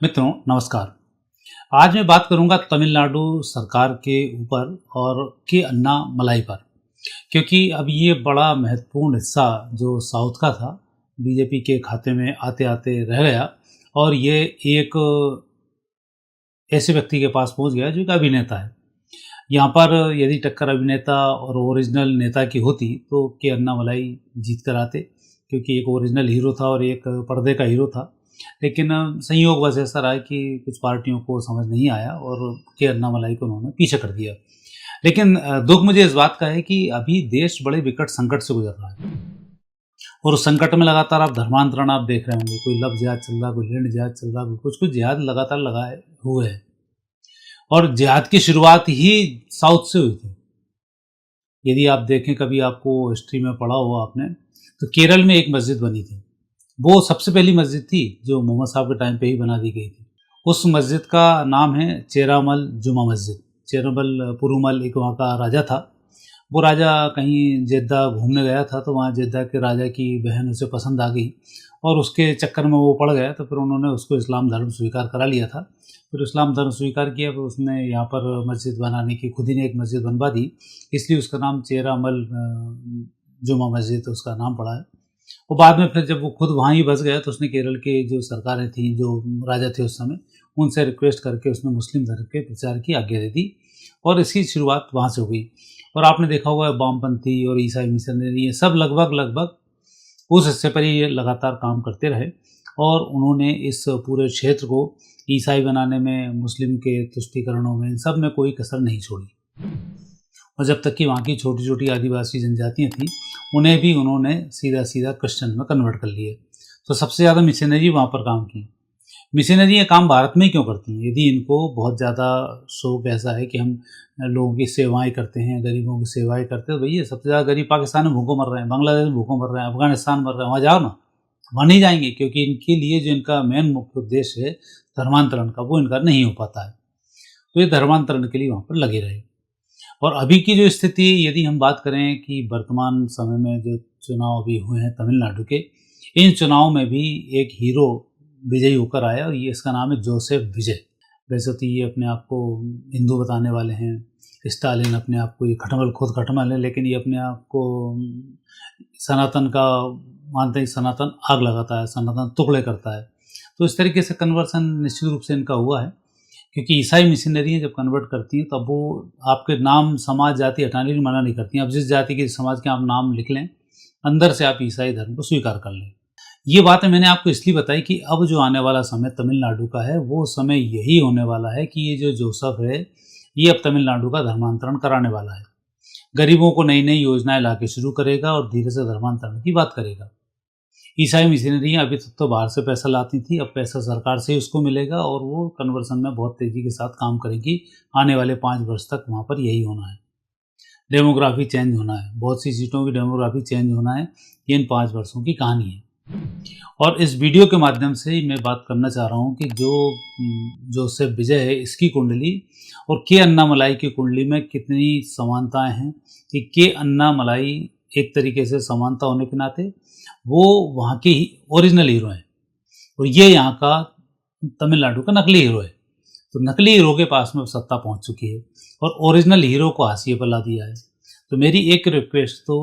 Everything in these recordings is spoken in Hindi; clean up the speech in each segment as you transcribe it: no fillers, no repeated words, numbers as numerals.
मित्रों नमस्कार। आज मैं बात करूंगा तमिलनाडु सरकार के ऊपर और के अन्नामलाई पर, क्योंकि अब ये बड़ा महत्वपूर्ण हिस्सा जो साउथ का था बीजेपी के खाते में आते आते रह गया और ये एक ऐसे व्यक्ति के पास पहुंच गया जो एक अभिनेता है। यहाँ पर यदि टक्कर अभिनेता और ओरिजिनल नेता की होती तो के अन्नामलाई जीत कर आते, क्योंकि एक ओरिजिनल हीरो था और एक पर्दे का हीरो था। लेकिन संयोगवश ऐसा रहा कि कुछ पार्टियों को समझ नहीं आया और के अन्नामलाई को उन्होंने पीछे कर दिया। लेकिन दुख मुझे इस बात का है कि अभी देश बड़े विकट संकट से गुजर रहा है और उस संकट में लगातार आप धर्मांतरण आप देख रहे होंगे। कोई लव जिहाद चल रहा, कोई लैंड जिहाद चल रहा, कोई कुछ कुछ जिहाद लगातार लगाए हुए है और जिहाद की शुरुआत ही साउथ से हुई थी। यदि आप देखें, कभी आपको हिस्ट्री में पढ़ा हुआ आपने, तो केरल में एक मस्जिद बनी थी। वो सबसे पहली मस्जिद थी जो मोहम्मद साहब के टाइम पे ही बना दी गई थी। उस मस्जिद का नाम है चेरामल जुमा मस्जिद। चेरामल पुरुमल एक वहाँ का राजा था। वो राजा कहीं जेद्दा घूमने गया था, तो वहाँ जेद्दा के राजा की बहन उसे पसंद आ गई और उसके चक्कर में वो पड़ गया। तो फिर उन्होंने उसको इस्लाम धर्म स्वीकार करा लिया था। फिर इस्लाम धर्म स्वीकार किया, फिर उसने यहाँ पर मस्जिद बनाने की खुद ही ने एक मस्जिद बनवा दी, इसलिए उसका नाम चेरामल जुमा मस्जिद उसका नाम पड़ा है। और बाद में फिर जब वो खुद वहाँ ही बस गया तो उसने केरल के जो सरकारें थी, जो राजा थे उस समय, उनसे रिक्वेस्ट करके उसने मुस्लिम धर्म के प्रचार की आज्ञा दे दी और इसकी शुरुआत वहाँ से हो गई। और आपने देखा होगा वामपंथी और ईसाई मिशनरी ये सब लगभग उस हिस्से पर ही ये लगातार काम करते रहे और उन्होंने इस पूरे क्षेत्र को ईसाई बनाने में, मुस्लिम के तुष्टीकरणों में, इन सब में कोई कसर नहीं छोड़ी। और जब तक कि वहाँ की छोटी छोटी आदिवासी जनजातियाँ थीं, उन्हें भी उन्होंने सीधा सीधा क्रिश्चियन में कन्वर्ट कर लिया। तो सबसे ज़्यादा मिशनरी वहाँ पर काम की। मिशनरी ये काम भारत में ही क्यों करती हैं? यदि इनको बहुत ज़्यादा शौक ऐसा है कि हम लोगों की सेवाएं करते हैं, गरीबों की सेवाएं करते हैं, तो भैया सबसे ज़्यादा गरीब पाकिस्तान में भूखों मर रहे हैं, बांग्लादेश में भूखों मर रहे हैं, अफगानिस्तान मर रहे हैं, वहाँ जाओ ना। वहाँ नहीं जाएंगे, क्योंकि इनके लिए जो इनका मेन मुख्य उद्देश्य है धर्मांतरण का, वो इनका नहीं हो पाता है। तो ये धर्मांतरण के लिए वहाँ पर लगे रहे। और अभी की जो स्थिति, यदि हम बात करें कि वर्तमान समय में जो चुनाव अभी हुए हैं तमिलनाडु के, इन चुनाव में भी एक हीरो विजयी होकर आया और ये इसका नाम है जोसेफ विजय। वैसे तो ये अपने आप को हिंदू बताने वाले हैं, स्टालिन अपने आप को, ये खटमल खुद खटमल है, लेकिन ये अपने आप को सनातन का मानते हैं। सनातन आग लगाता है, सनातन टुकड़े करता है। तो इस तरीके से कन्वर्सन निश्चित रूप से इनका हुआ है, क्योंकि ईसाई मिशनरी जब कन्वर्ट करती हैं तब वो आपके नाम, समाज, जाति हटाने की मना नहीं करती हैं। अब जिस जाति के, समाज के आप नाम लिख लें, अंदर से आप ईसाई धर्म को स्वीकार कर लें। ये बातें मैंने आपको इसलिए बताई कि अब जो आने वाला समय तमिलनाडु का है, वो समय यही होने वाला है कि ये जो जोसेफ है, ये अब तमिलनाडु का धर्मांतरण कराने वाला है। गरीबों को नई नई योजनाएं ला के शुरू करेगा और धीरे से धर्मांतरण की बात करेगा। ईसाई मिशनरी अभी तक तो बाहर से पैसा लाती थी, अब पैसा सरकार से ही उसको मिलेगा और वो कन्वर्सन में बहुत तेज़ी के साथ काम करेगी। आने वाले 5 वर्ष तक वहाँ पर यही होना है। डेमोग्राफी चेंज होना है, बहुत सी सीटों की डेमोग्राफी चेंज होना है। ये इन 5 वर्षों की कहानी है। और इस वीडियो के माध्यम से ही मैं बात करना चाह रहा हूँ कि जो जोसेफ विजय है, इसकी कुंडली और के अन्नामलाई की कुंडली में कितनी समानताएं हैं। कि के अन्नामलाई एक तरीके से समानता होने के नाते वो वहाँ के ओरिजिनल हीरो हैं और ये यहाँ का तमिलनाडु का नकली हीरो है। तो नकली हीरो के पास में सत्ता पहुँच चुकी है और ओरिजिनल हीरो को हाशिए पर ला दिया है। तो मेरी एक रिक्वेस्ट तो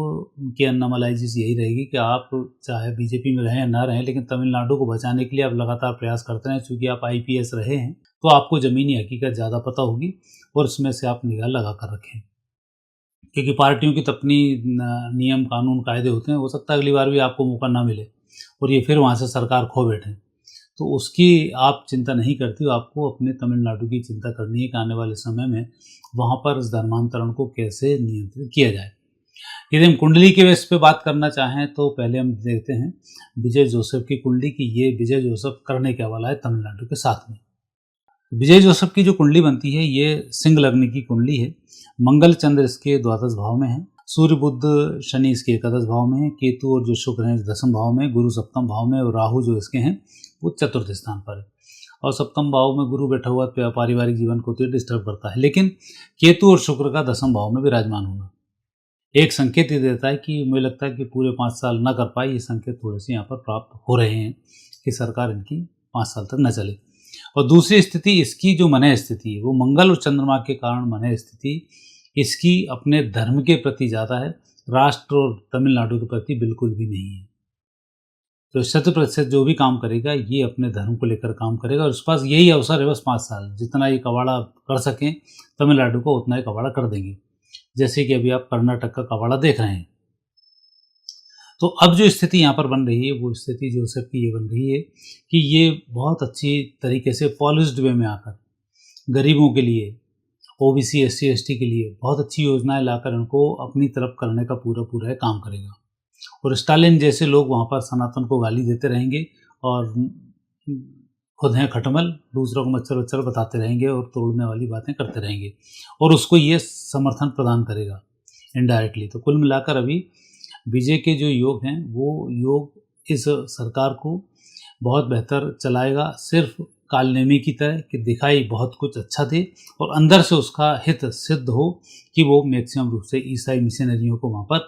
के अन्नामलाई जी से यही रहेगी कि आप चाहे बीजेपी में रहें या ना रहें, लेकिन तमिलनाडु को बचाने के लिए आप लगातार प्रयास करते रहें। चूँकि आप आईपीएस रहे हैं तो आपको ज़मीनी हकीकत ज़्यादा पता होगी और इसमें से आप निगाह लगा कर रखें, क्योंकि पार्टियों की तो अपनी नियम, कानून, कायदे होते हैं। हो सकता है अगली बार भी आपको मौका ना मिले और ये फिर वहाँ से सरकार खो बैठे, तो उसकी आप चिंता नहीं करती हो। आपको अपने तमिलनाडु की चिंता करनी है कि आने वाले समय में वहाँ पर इस धर्मांतरण को कैसे नियंत्रित किया जाए। यदि हम कुंडली के बेस पे बात करना चाहें तो पहले हम देखते हैं विजय जोसेफ की कुंडली की ये विजय जोसेफ करने क्या वाला है तमिलनाडु के साथ में। विजय जोसेफ की जो कुंडली बनती है, ये सिंह लग्न की कुंडली है। मंगल चंद्र इसके द्वादश भाव में है, सूर्य बुध शनि इसके एकादश भाव में है, केतु और जो शुक्र हैं दसम भाव में, गुरु सप्तम भाव में और राहु जो इसके हैं वो चतुर्थ स्थान पर है। और सप्तम भाव में गुरु बैठा हुआ पारिवारिक जीवन को तो डिस्टर्ब करता है, लेकिन केतु और शुक्र का दसम भाव में विराजमान होना एक संकेत ये देता है कि मुझे लगता है कि पूरे 5 साल न कर पाए। ये संकेत थोड़े से यहाँ पर प्राप्त हो रहे हैं कि सरकार इनकी 5 साल तक न चले। और दूसरी स्थिति इसकी जो मनः स्थिति है वो मंगल और चंद्रमा के कारण मनः स्थिति इसकी अपने धर्म के प्रति ज़्यादा है, राष्ट्र और तमिलनाडु के प्रति बिल्कुल भी नहीं है। तो 100% जो भी काम करेगा ये अपने धर्म को लेकर काम करेगा और उसके पास यही अवसर है बस 5 साल, जितना ये कबाड़ा कर सकें तमिलनाडु को उतना ही कबाड़ा कर देंगे। जैसे कि अभी आप कर्नाटक का कबाड़ा देख रहे हैं। तो अब जो स्थिति यहाँ पर बन रही है वो स्थिति जोसेफ की ये बन रही है कि ये बहुत अच्छी तरीके से पॉलिश्ड वे में आकर गरीबों के लिए, ओबीसी एससी एसटी के लिए बहुत अच्छी योजनाएं लाकर उनको अपनी तरफ करने का पूरा पूरा काम करेगा। और स्टालिन जैसे लोग वहाँ पर सनातन को गाली देते रहेंगे और खुद हैं खटमल, दूसरों को मच्छर वच्छर बताते रहेंगे और तोड़ने वाली बातें करते रहेंगे और उसको ये समर्थन प्रदान करेगा इनडायरेक्टली। तो कुल मिलाकर अभी बीजेपी के जो योग हैं वो योग इस सरकार को बहुत बेहतर चलाएगा, सिर्फ कालनेमी की तरह कि दिखाई बहुत कुछ अच्छा दे और अंदर से उसका हित सिद्ध हो कि वो मैक्सिमम रूप से ईसाई मिशनरियों को वहाँ पर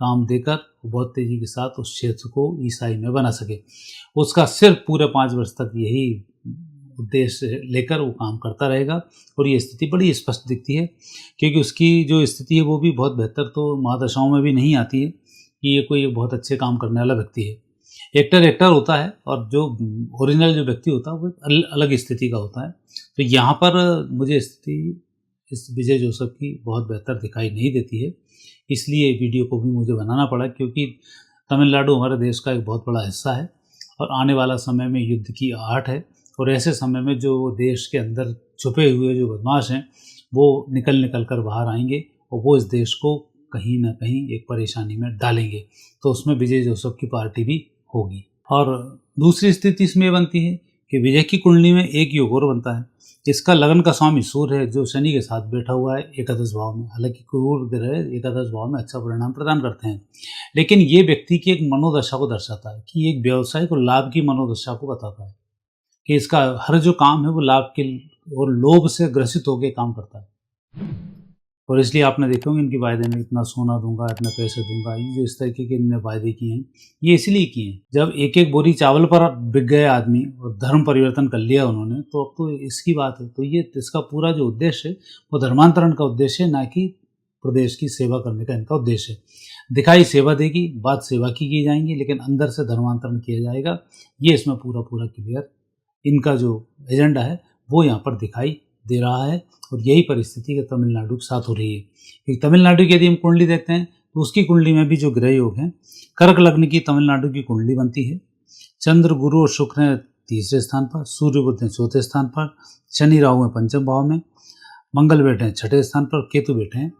काम देकर बहुत तेज़ी के साथ उस क्षेत्र को ईसाई में बना सके। उसका सिर्फ पूरे 5 वर्ष तक यही उद्देश्य लेकर वो काम करता रहेगा और ये स्थिति बड़ी स्पष्ट दिखती है क्योंकि उसकी जो स्थिति है वो भी बहुत बेहतर तो महादशाओं में भी नहीं आती है कि ये कोई बहुत अच्छे काम करने वाला व्यक्ति है। एक्टर होता है और जो ओरिजिनल जो व्यक्ति होता है वो अलग स्थिति का होता है। तो यहाँ पर मुझे स्थिति इस विजय जोसेफ की बहुत बेहतर दिखाई नहीं देती है, इसलिए वीडियो को भी मुझे बनाना पड़ा क्योंकि तमिलनाडु हमारे देश का एक बहुत बड़ा हिस्सा है और आने वाला समय में युद्ध की आहट है और ऐसे समय में जो देश के अंदर छुपे हुए जो बदमाश हैं वो निकल कर बाहर आएंगे और वो इस देश को कहीं ना कहीं एक परेशानी में डालेंगे। तो उसमें विजय जोसेफ की पार्टी भी होगी। और दूसरी स्थिति इसमें बनती है कि विजय की कुंडली में एक योग और बनता है। इसका लगन का स्वामी सूर्य है जो शनि के साथ बैठा हुआ है एकादश भाव में। हालांकि क्रूर ग्रह एकादश भाव में अच्छा परिणाम प्रदान करते हैं, लेकिन ये व्यक्ति की एक मनोदशा को दर्शाता है कि एक व्यवसाय को लाभ की मनोदशा को बताता है कि इसका हर जो काम है वो लाभ के और लोभ से ग्रसित होकर काम करता है। और इसलिए आपने देखा होंगे इनके वायदे में इतना सोना दूंगा, इतने पैसे दूंगा, ये जो इस तरीके के इनने वायदे किए हैं ये इसलिए किए हैं। जब एक एक बोरी चावल पर बिक गए आदमी और धर्म परिवर्तन कर लिया उन्होंने, तो अब तो इसकी बात है। तो ये इसका पूरा जो उद्देश्य है वो धर्मांतरण का उद्देश्य है, ना कि प्रदेश की सेवा करने का इनका उद्देश्य है। दिखाई सेवा देगी, बात सेवा की जाएंगी, लेकिन अंदर से धर्मांतरण किया जाएगा। ये इसमें पूरा पूरा क्लियर इनका जो एजेंडा है वो यहाँ पर दिखाई दे रहा है और यही परिस्थिति का तमिलनाडु के साथ हो रही है। क्योंकि तमिलनाडु की यदि हम कुंडली देखते हैं तो उसकी कुंडली में भी जो ग्रह योग हैं, कर्क लग्न की तमिलनाडु की कुंडली बनती है। चंद्र, गुरु और शुक्र हैं 3रे स्थान पर, सूर्य बुध हैं 4थे स्थान पर, शनि राहु हैं 5म भाव में, मंगल बैठे हैं 6ठे स्थान पर, केतु बैठे हैं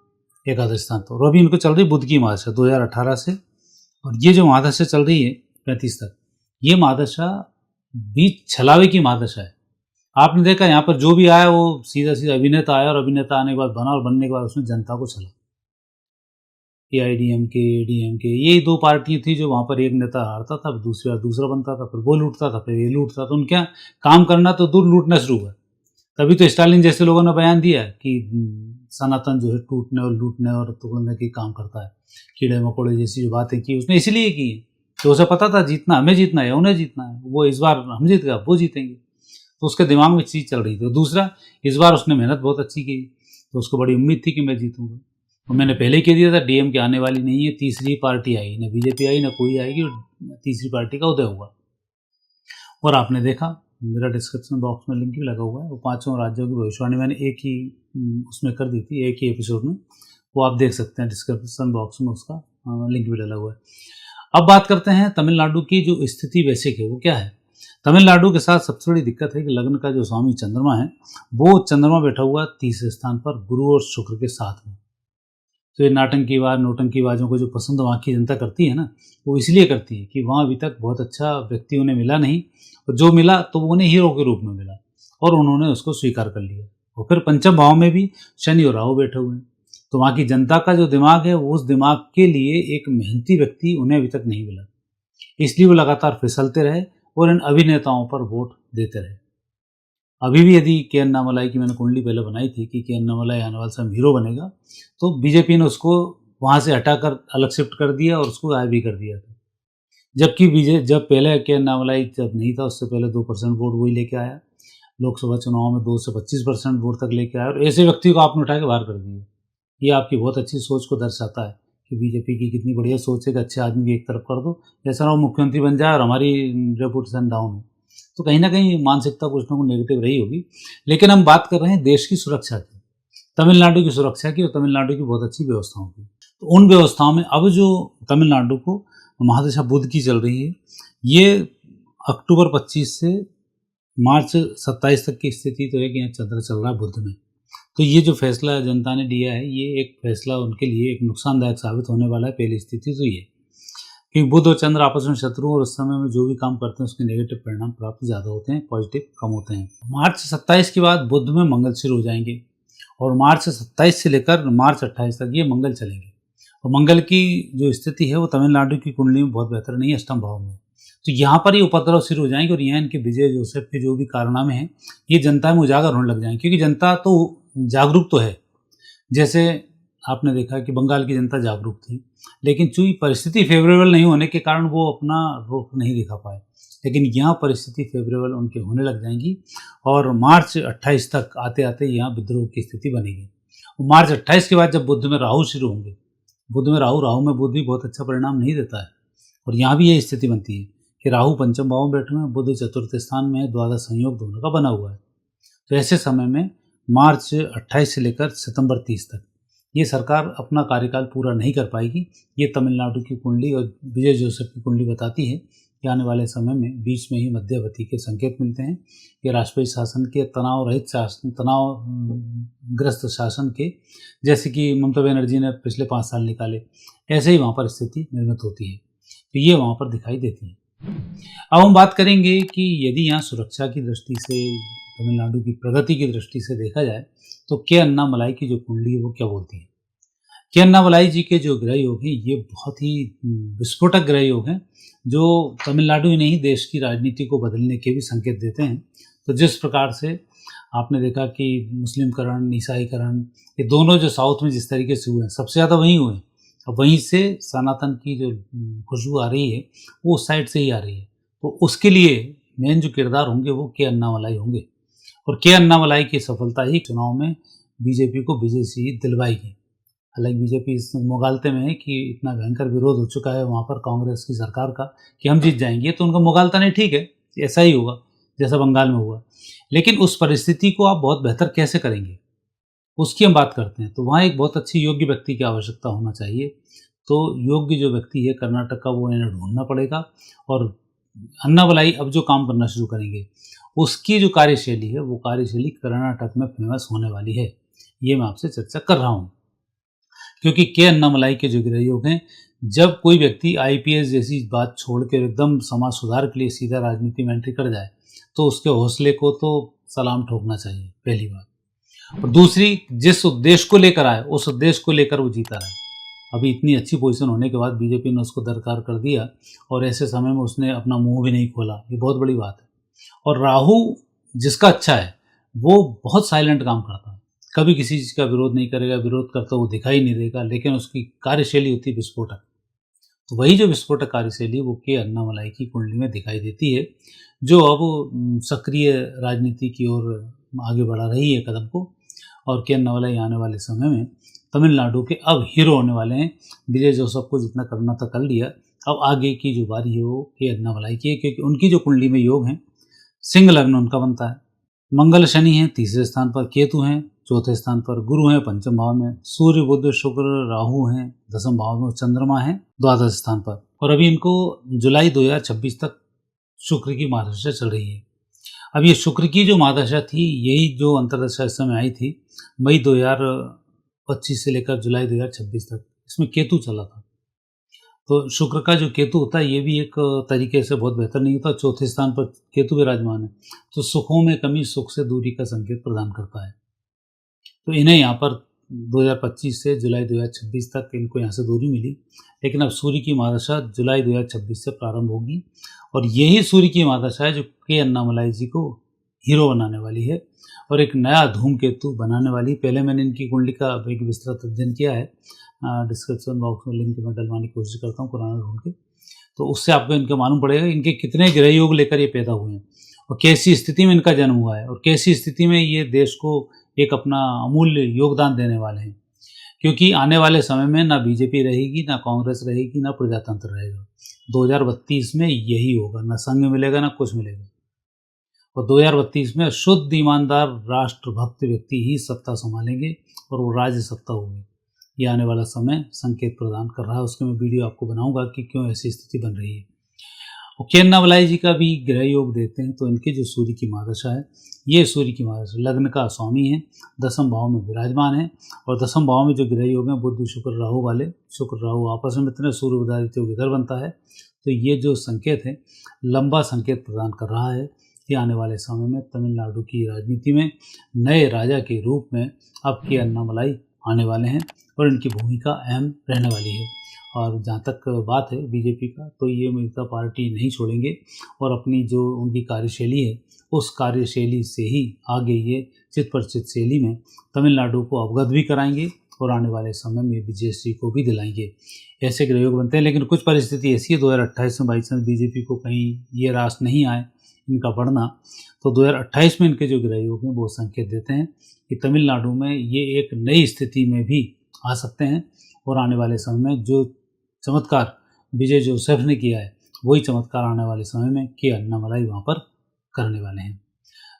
एकादश स्थान पर। और अभी इनको चल रही बुध की महादशा 2018 से, और ये जो महादशा चल रही है 35 तक, ये महादशा बीच छलावे की महादशा है। आपने देखा यहाँ पर जो भी आया वो सीधा सीधा अभिनेता आया और अभिनेता आने के बाद बना और बनने के बाद उसने जनता को चला। AIDMK, ADMK यही 2 पार्टियां थी जो वहाँ पर एक नेता हारता था, दूसरी बार दूसरा बनता था, फिर वो लूटता था, फिर ये लूटता था। उनके यहाँ काम करना तो दूर, लूटना शुरू हुआ। तभी तो स्टालिन जैसे लोगों ने बयान दिया कि सनातन जो है टूटने और लूटने और तोड़ने की काम करता है। कीड़े मकोड़े जैसी जो बातें की उसने इसलिए की तो उसे पता था जीतना हमें जीतना है, उन्हें जीतना है। वो इस बार हम जीत गए, वो जीतेंगे, तो उसके दिमाग में चीज़ चल रही थी। दूसरा, इस बार उसने मेहनत बहुत अच्छी की तो उसको बड़ी उम्मीद थी कि मैं जीतूंगा। और मैंने पहले ही कह दिया था DMK आने वाली नहीं है, तीसरी पार्टी आई, न बीजेपी आई न कोई आएगी, तीसरी पार्टी का उदय हुआ। और आपने देखा मेरा डिस्क्रिप्शन बॉक्स में लिंक भी लगा हुआ है, वो 5 राज्यों की भविष्यवाणी मैंने एक ही उसमें कर दी थी, एक ही एपिसोड में, वो आप देख सकते हैं डिस्क्रिप्शन बॉक्स में, उसका लिंक भी डला हुआ है। अब बात करते हैं तमिलनाडु की जो स्थिति वैसे है वो क्या है। तमिलनाडु के साथ सबसे बड़ी दिक्कत है कि लग्न का जो स्वामी चंद्रमा है वो चंद्रमा बैठा हुआ 3रे स्थान पर गुरु और शुक्र के साथ में। तो ये नाटंकीवाद नोटंकीबाजों को जो पसंद वहाँ की जनता करती है ना, वो इसलिए करती है कि वहाँ अभी तक बहुत अच्छा व्यक्ति उन्हें मिला नहीं, और जो मिला तो वो उन्हें हीरो के रूप में मिला और उन्होंने उसको स्वीकार कर लिया। और फिर 5म भाव में भी शनि और राहु बैठे हुए हैं, तो वहाँ की जनता का जो दिमाग है वो उस दिमाग के लिए एक मेहनती व्यक्ति उन्हें अभी तक नहीं मिला, इसलिए वो लगातार फिसलते रहे और इन अभिनेताओं पर वोट देते रहे। अभी भी यदि के अन्नामलाई की मैंने कुंडली पहले बनाई थी कि के अन्नामलाई आने वाला समय हीरो बनेगा, तो बीजेपी ने उसको वहाँ से हटाकर अलग शिफ्ट कर दिया और उसको गायब भी कर दिया था। जबकि जब पहले के अन्नामलाई जब नहीं था, उससे पहले 2% वोट वही लेके आया। लोकसभा चुनाव में 2 से 25% वोट तक लेके आए और ऐसे व्यक्ति को आपने उठा के बाहर कर दिया। ये आपकी बहुत अच्छी सोच को दर्शाता है कि बीजेपी की कितनी बढ़िया सोच है कि अच्छे आदमी को एक तरफ कर दो, ऐसा ना हो मुख्यमंत्री बन जाए और हमारी रेपुटेशन डाउन हो। तो कहीं न कहीं मानसिकता कुछ ना कुछ नेगेटिव रही होगी। लेकिन हम बात कर रहे हैं देश की सुरक्षा की, तमिलनाडु की सुरक्षा की और तमिलनाडु की बहुत अच्छी व्यवस्थाओं की। तो उन व्यवस्थाओं में अब जो तमिलनाडु को महादशा बुध की चल रही है, ये अक्टूबर 25 से मार्च 27 तक की स्थिति तो है कि यहाँ चंद्र चल रहा है बुध में। तो ये जो फैसला जनता ने लिया है, ये एक फैसला उनके लिए एक नुकसानदायक साबित होने वाला है। पहली स्थिति तो ये कि बुध और चंद्र आपस में शत्रु और उस समय में जो भी काम करते हैं उसके नेगेटिव परिणाम प्राप्त ज़्यादा होते हैं, पॉजिटिव कम होते हैं। मार्च 27 के बाद बुध में मंगल शुरू हो जाएंगे और मार्च 27 से लेकर मार्च 28 तक ये मंगल चलेंगे। और मंगल की जो स्थिति है वो तमिलनाडु की कुंडली में बहुत बेहतर नहीं है, अष्टम भाव में। तो यहाँ पर ये उपद्रव शुरू हो जाएंगे और यहाँ इनके विजय जोसेफ के जो भी कारनामे हैं ये जनता में उजागर होने लग जाएंगे, क्योंकि जनता तो जागरूक तो है। जैसे आपने देखा कि बंगाल की जनता जागरूक थी, लेकिन चूंकि परिस्थिति फेवरेबल नहीं होने के कारण वो अपना रुख नहीं दिखा पाए। लेकिन यहाँ परिस्थिति फेवरेबल उनके होने लग जाएंगी और मार्च 28 तक आते आते यहाँ विद्रोह की स्थिति बनेगी। मार्च 28 के बाद जब बुध में राहु शुरू होंगे, बुध में राहु में बुध भी बहुत अच्छा परिणाम नहीं देता है और यहाँ भी यही स्थिति बनती है कि राहु पंचम भाव में बैठे हुए हैं, बुध चतुर्थ स्थान में है, द्वादश संयोग दोनों का बना हुआ है। तो ऐसे समय में मार्च 28 से लेकर सितंबर 30 तक ये सरकार अपना कार्यकाल पूरा नहीं कर पाएगी। ये तमिलनाडु की कुंडली और विजय जोसेफ की कुंडली बताती है कि आने वाले समय में बीच में ही मध्यवर्ती के संकेत मिलते हैं कि राष्ट्रपति शासन के तनाव रहित शासन, तनावग्रस्त शासन के, जैसे कि ममता बनर्जी ने पिछले 5 साल निकाले, ऐसे ही वहाँ पर स्थिति निर्मित होती है। तो ये वहाँ पर दिखाई देती है। अब हम बात करेंगे कि यदि यहाँ सुरक्षा की दृष्टि से, तमिलनाडु की प्रगति की दृष्टि से देखा जाए तो के अन्नामलाई की जो कुंडली है वो क्या बोलती है। के अन्नामलाई जी के जो ग्रह योग हैं ये बहुत ही विस्फोटक ग्रह योग हैं, जो तमिलनाडु ही नहीं देश की राजनीति को बदलने के भी संकेत देते हैं। तो जिस प्रकार से आपने देखा कि मुस्लिमकरण, ईसाईकरण, ये दोनों जो साउथ में जिस तरीके से हुए हैं, सबसे ज़्यादा वहीं हुए हैं। अब वहीं से सनातन की जो खुशबू आ रही है वो उस साइड से ही आ रही है। तो उसके लिए मेन जो किरदार होंगे वो के अन्नामलाई होंगे और के अन्नामलाई की सफलता ही चुनाव में बीजेपी को विजय से दिलवाएगी। हालांकि बीजेपी इस मुगालते में है कि इतना भयंकर विरोध हो चुका है वहाँ पर कांग्रेस की सरकार का कि हम जीत जाएंगे, तो उनका मुगालता नहीं, ठीक है, ऐसा ही होगा जैसा बंगाल में हुआ। लेकिन उस परिस्थिति को आप बहुत बेहतर कैसे करेंगे उसकी हम बात करते हैं। तो वहाँ एक बहुत अच्छी योग्य व्यक्ति की आवश्यकता होना चाहिए। तो योग्य जो व्यक्ति है कर्नाटक का, वो इन्हें ढूंढना पड़ेगा और अन्नामलाई अब जो काम करना शुरू करेंगे उसकी जो कार्यशैली है वो कार्यशैली कर्नाटक में फेमस होने वाली है। ये मैं आपसे चर्चा कर रहा हूँ क्योंकि के अन्नामलाई के जो गृह योग हैं, जब कोई व्यक्ति आईपीएस जैसी बात छोड़ के एकदम समाज सुधार के लिए सीधा राजनीति में एंट्री कर जाए तो उसके हौसले को तो सलाम ठोकना चाहिए, पहली बात। और दूसरी, जिस उद्देश्य को लेकर आए उस उद्देश्य को लेकर वो जीता रहे। अभी इतनी अच्छी पोजीशन होने के बाद बीजेपी ने उसको दरकार कर दिया और ऐसे समय में उसने अपना मुंह भी नहीं खोला, ये बहुत बड़ी बात है। और राहु जिसका अच्छा है वो बहुत साइलेंट काम करता है, कभी किसी चीज़ का विरोध नहीं करेगा, विरोध करता वो दिखाई नहीं देगा, लेकिन उसकी कार्यशैली होती है विस्फोटक। तो वही जो विस्फोटक कार्यशैली वो के अन्नामलाई की कुंडली में दिखाई देती है, जो अब सक्रिय राजनीति की ओर आगे बढ़ा रही है कदम को। और के अन्नामलाई आने वाले समय में तमिलनाडु के अब हीरो होने वाले हैं। विजय जोसेफ को जितना करना था कर लिया, अब आगे की जो बारी है वो के अन्नामलाई की है, क्योंकि उनकी जो कुंडली में योग हैं, सिंह लग्न उनका बनता है, मंगल शनि हैं तीसरे स्थान पर, केतु हैं चौथे स्थान पर, गुरु हैं पंचम भाव में, सूर्य बुध शुक्र राहु हैं दसम भाव में, चंद्रमा है द्वादश स्थान पर। और अभी इनको जुलाई 2026 तक शुक्र की महादशा चल रही है। अब ये शुक्र की जो महादशा थी, यही जो अंतर्दशा इस समय आई थी मई 2025 से लेकर जुलाई 2026 तक, इसमें केतु चला था। तो शुक्र का जो केतु होता है ये भी एक तरीके से बहुत बेहतर नहीं होता। चौथे स्थान पर केतु विराजमान है तो सुखों में कमी, सुख से दूरी का संकेत प्रदान करता है। तो इन्हें यहाँ पर 2025 से जुलाई 2026 तक इनको यहाँ से दूरी मिली, लेकिन अब सूर्य की महादशा जुलाई 2026 से प्रारंभ होगी और यही सूर्य की महादशा है जो के अन्नामलाई जी को हीरो बनाने वाली है और एक नया धूमकेतु बनाने वाली। पहले मैंने इनकी कुंडली का एक विस्तृत अध्ययन किया है, डिस्क्रिप्शन बॉक्स में लिंक मैं डलवाने की कोशिश करता हूँ पुराना ढूंढ के, तो उससे आपको इनका मालूम पड़ेगा इनके कितने ग्रह योग लेकर ये पैदा हुए हैं। और कैसी स्थिति में इनका जन्म हुआ है और कैसी स्थिति में ये देश को एक अपना अमूल्य योगदान देने वाले हैं। क्योंकि आने वाले समय में ना बीजेपी रहेगी, ना कांग्रेस रहेगी, ना प्रजातंत्र रहेगा। 2032 में यही होगा, ना संघ मिलेगा, ना कुछ मिलेगा। और 2032 में शुद्ध ईमानदार राष्ट्रभक्त व्यक्ति ही सत्ता संभालेंगे और वो राज्य सत्ता होगी। ये आने वाला समय संकेत प्रदान कर रहा है। उसके मैं वीडियो आपको बनाऊंगा कि क्यों ऐसी स्थिति बन रही है। और के अन्नामलाई जी का भी ग्रह योग देते हैं तो इनके जो सूर्य की महादशा है, ये सूर्य की महादशा लग्न का स्वामी है, दसम भाव में विराजमान है। और दसम भाव में जो ग्रह योग हैं बुध शुक्र राहु वाले, शुक्र राहु आपस में मित्र, सूर्य उदादित्य योग इधर बनता है। तो ये जो संकेत है लंबा संकेत प्रदान कर रहा है कि आने वाले समय में तमिलनाडु की राजनीति में नए राजा के रूप में अब के अन्नामलाई आने वाले हैं और इनकी भूमिका अहम रहने वाली है। और जहाँ तक बात है बीजेपी का, तो ये जनता पार्टी नहीं छोड़ेंगे और अपनी जो उनकी कार्यशैली है उस कार्यशैली से ही आगे ये चित परिचित शैली में तमिलनाडु को अवगत भी कराएंगे और आने वाले समय में विजयश्री को भी दिलाएंगे। ऐसे ग्रह योग बनते हैं। लेकिन कुछ परिस्थिति ऐसी है 2028 में बाई चांस बीजेपी को कहीं ये रास नहीं आए इनका बढ़ना, तो 2028 में इनके जो ग्रह योग हैं वो संकेत देते हैं कि तमिलनाडु में ये एक नई स्थिति में भी आ सकते हैं और आने वाले समय में जो चमत्कार विजय जोसेफ ने किया है वही चमत्कार आने वाले समय में के अन्नामलाई वहाँ पर करने वाले हैं।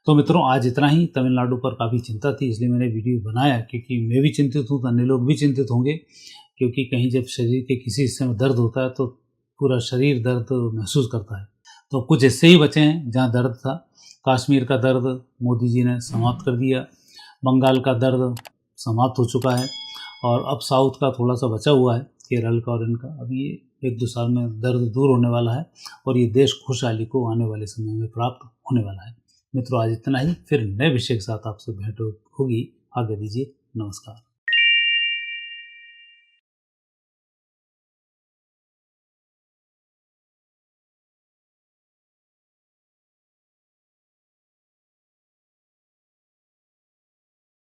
तो मित्रों, आज इतना ही। तमिलनाडु पर काफ़ी चिंता थी इसलिए मैंने वीडियो बनाया, क्योंकि मैं भी चिंतित हूँ तो अन्य लोग भी चिंतित होंगे। क्योंकि कहीं जब शरीर के किसी हिस्से में दर्द होता है तो पूरा शरीर दर्द महसूस करता है। तो कुछ हिस्से ही बचे हैं जहाँ दर्द था। कश्मीर का दर्द मोदी जी ने समाप्त कर दिया, बंगाल का दर्द समाप्त हो चुका है और अब साउथ का थोड़ा सा बचा हुआ है, केरल का और इनका। अब ये 1-2 साल में दर्द दूर होने वाला है और ये देश खुशहाली को आने वाले समय में प्राप्त होने वाला है। मित्रों, आज इतना ही। फिर नए विषय के साथ आपसे भेंट होगी। आगे दीजिए, नमस्कार।